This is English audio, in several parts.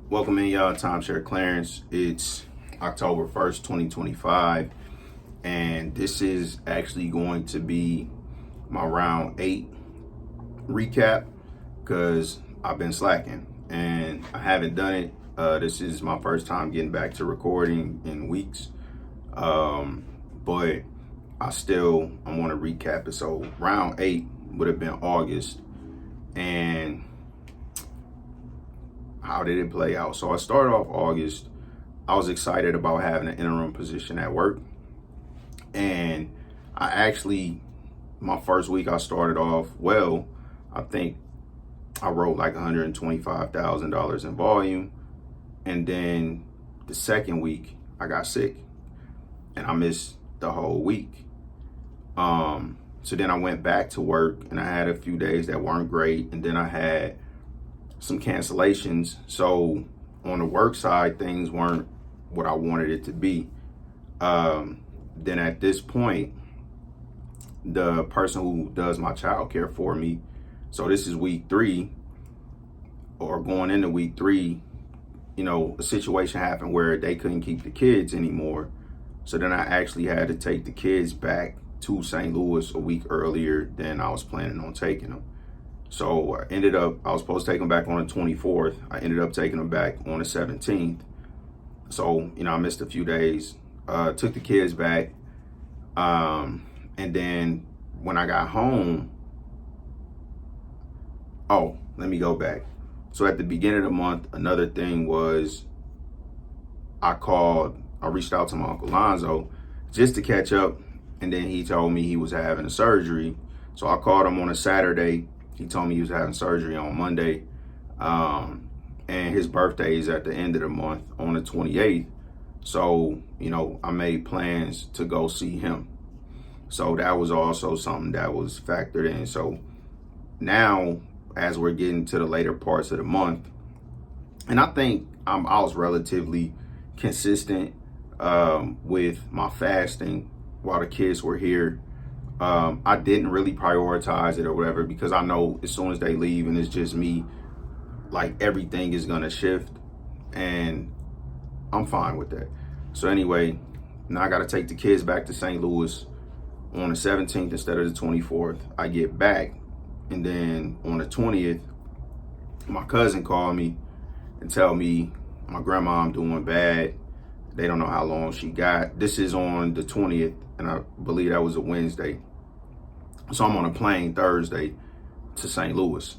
Welcome in, y'all. Timeshare Clarence. It's October 1st, 2025, and this is actually going to be my round 8 recap because I've been slacking and I haven't done it. This is my first time getting back to recording in weeks, but I want to recap it. So round 8 would have been August, and how did it play out? So I started off August. I was excited about having an interim position at work. And my first week, I started off well. I think I wrote like $125,000 in volume. And then the second week, I got sick and I missed the whole week. So then I went back to work and I had a few days that weren't great. And then I had some cancellations. So on the work side, things weren't what I wanted it to be. Then at this point, the person who does my childcare for me, so this is week 3 or going into week 3, a situation happened where they couldn't keep the kids anymore. So then I actually had to take the kids back to St. Louis a week earlier than I was planning on taking them. So I was supposed to take them back on the 24th. I ended up taking them back on the 17th. So, I missed a few days, took the kids back. And then when I got home, let me go back. So at the beginning of the month, another thing was I reached out to my Uncle Lonzo just to catch up. And then he told me he was having a surgery. So I called him on a Saturday. He told me he was having surgery on Monday, and his birthday is at the end of the month on the 28th. So, I made plans to go see him. So that was also something that was factored in. So now, as we're getting to the later parts of the month, and I think I was relatively consistent with my fasting while the kids were here. I didn't really prioritize it or whatever because I know as soon as they leave and it's just me, like everything is gonna shift, and I'm fine with that. So anyway, now I gotta take the kids back to St. Louis on the 17th instead of the 24th. I get back, and then on the 20th, my cousin called me and tell me my grandma doing bad. They don't know how long she got. This is on the 20th, and I believe that was a Wednesday. So I'm on a plane Thursday to St. Louis.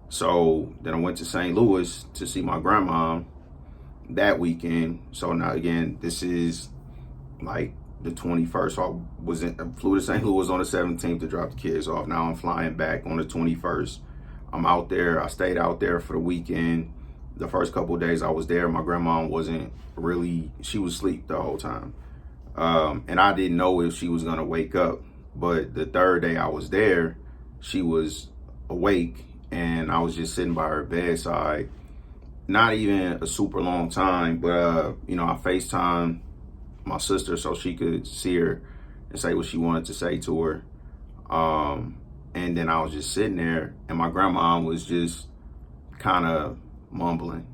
So then I went to St. Louis to see my grandma that weekend. So now again, this is like the 21st. So I flew to St. Louis on the 17th to drop the kids off. Now I'm flying back on the 21st. I'm out there. I stayed out there for the weekend. The first couple of days I was there, my grandma she was asleep the whole time. And I didn't know if she was gonna wake up. But the third day I was there, she was awake and I was just sitting by her bedside. Not even a super long time, but I FaceTimed my sister so she could see her and say what she wanted to say to her. And then I was just sitting there and my grandma was just kind of mumbling.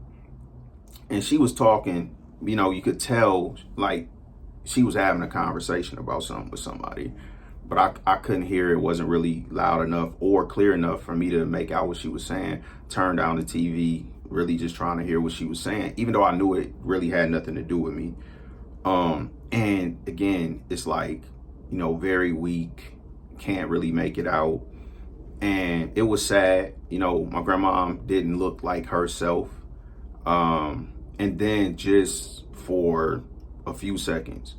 And she was talking, you could tell like she was having a conversation about something with somebody. But I couldn't hear it. It wasn't really loud enough or clear enough for me to make out what she was saying. Turned down the TV, really just trying to hear what she was saying, even though I knew it really had nothing to do with me. And again, it's like, very weak, can't really make it out. And it was sad. My grandma didn't look like herself. And then just for a few seconds,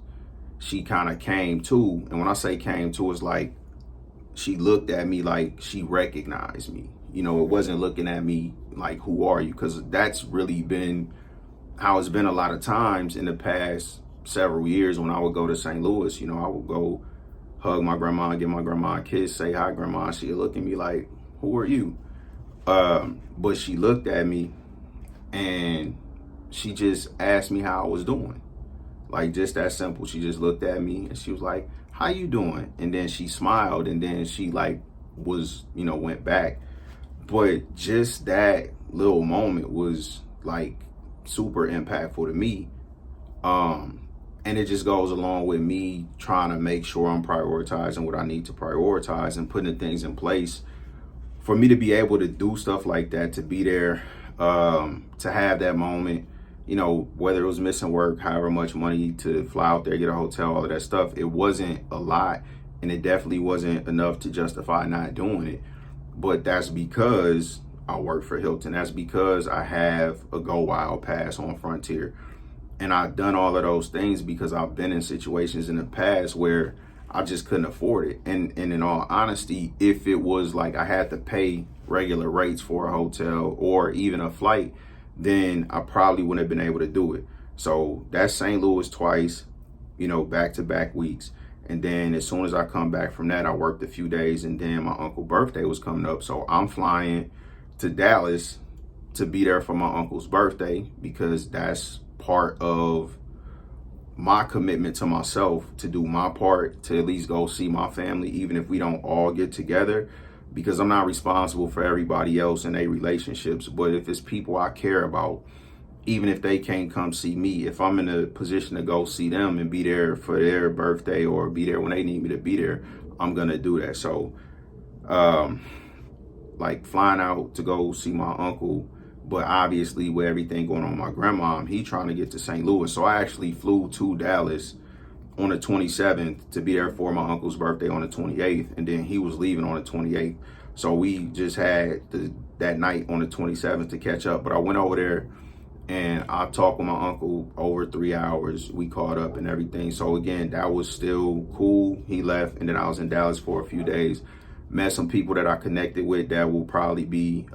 she kind of came to, and when I say came to, it's like she looked at me like she recognized me. It wasn't looking at me like, who are you? Because that's really been how it's been a lot of times in the past several years when I would go to St. Louis. I would go hug my grandma, give my grandma a kiss, say hi, grandma. She'd look at me like, who are you? But she looked at me and she just asked me how I was doing. Like, just that simple. She just looked at me and she was like, how you doing? And then she smiled and then she went back. But just that little moment was like super impactful to me. And it just goes along with me trying to make sure I'm prioritizing what I need to prioritize and putting things in place for me to be able to do stuff like that, to be there, to have that moment, you know, whether it was missing work, however much money to fly out there, get a hotel, all of that stuff. It wasn't a lot, and it definitely wasn't enough to justify not doing it. But that's because I work for Hilton. That's because I have a Go Wild pass on Frontier. And I've done all of those things because I've been in situations in the past where I just couldn't afford it. And in all honesty, if it was like I had to pay regular rates for a hotel or even a flight, then I probably wouldn't have been able to do it. So that's St. Louis twice, you know, back-to-back weeks. And then as soon as I come back from that, I worked a few days, and then my uncle's birthday was coming up. So I'm flying to Dallas to be there for my uncle's birthday, because that's part of my commitment to myself, to do my part, to at least go see my family, even if we don't all get together, because I'm not responsible for everybody else and their relationships. But if it's people I care about, even if they can't come see me, if I'm in a position to go see them and be there for their birthday or be there when they need me to be there, I'm gonna do that. So like flying out to go see my uncle, but obviously with everything going on with my grandma, he trying to get to St. Louis. So I actually flew to Dallas on the 27th to be there for my uncle's birthday on the 28th. And then he was leaving on the 28th. So we just had that night on the 27th to catch up. But I went over there and I talked with my uncle over 3 hours. We caught up and everything. So again, that was still cool. He left, and then I was in Dallas for a few days. Met some people that I connected with that will probably be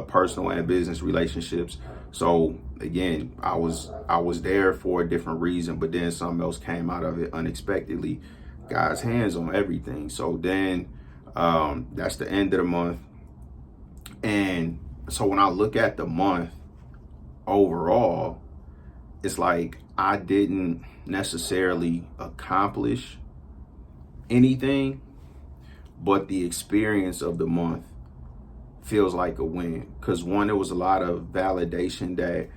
personal and business relationships. So again, I was there for a different reason, but then something else came out of it unexpectedly. God's hands on everything. So then that's the end of the month. And so when I look at the month overall, it's like I didn't necessarily accomplish anything, but the experience of the month feels like a win. Because one, there was a lot of validation that,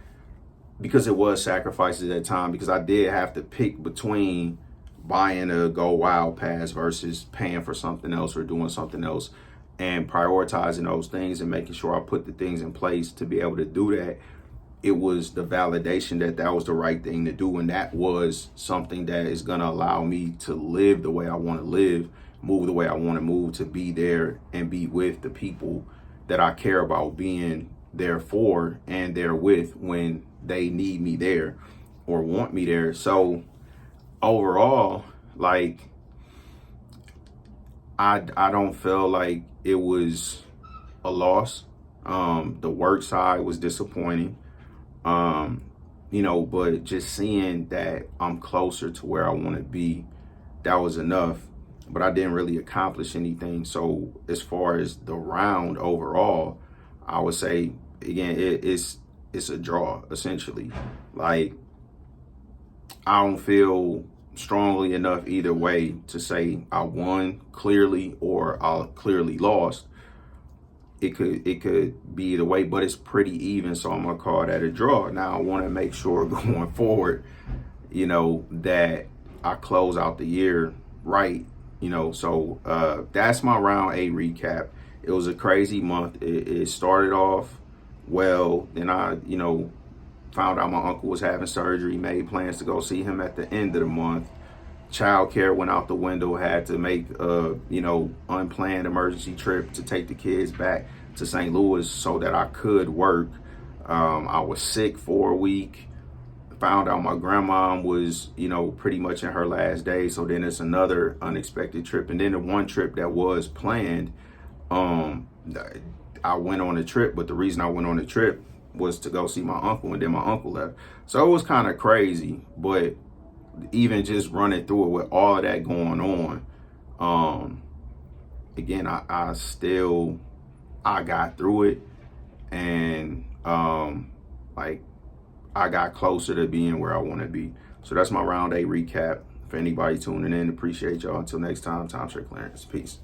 because it was sacrifices at time, because I did have to pick between buying a Go Wild pass versus paying for something else or doing something else, and prioritizing those things and making sure I put the things in place to be able to do that. It was the validation that that was the right thing to do, and that was something that is going to allow me to live the way I want to live, move the way I want to move, to be there and be with the people that I care about being there for and there with when they need me there or want me there. So overall, like, I don't feel like it was a loss. The work side was disappointing. You know, but just seeing that I'm closer to where I want to be, that was enough. But I didn't really accomplish anything. So as far as the round overall, I would say, again, it's a draw, essentially. Like, I don't feel strongly enough either way to say I won clearly or I clearly lost. It could be either way, but it's pretty even, so I'm gonna call that a draw. Now I want to make sure going forward, you know, that I close out the year right, you know. So that's my round 8 recap. It was a crazy month. It started off well, then I, you know, found out my uncle was having surgery, made plans to go see him at the end of the month. Childcare went out the window, had to make a, you know, unplanned emergency trip to take the kids back to St. Louis so that I could work. I was sick for a week. Found out my grandma was, you know, pretty much in her last days. So then it's another unexpected trip. And then the one trip that was planned, I went on a trip, but the reason I went on the trip was to go see my uncle, and then my uncle left. So it was kind of crazy, but even just running through it with all of that going on, again, I got through it, and like, I got closer to being where I want to be. So that's my round 8 recap. For anybody tuning in, appreciate y'all. Until next time, Tom Clarence. Peace.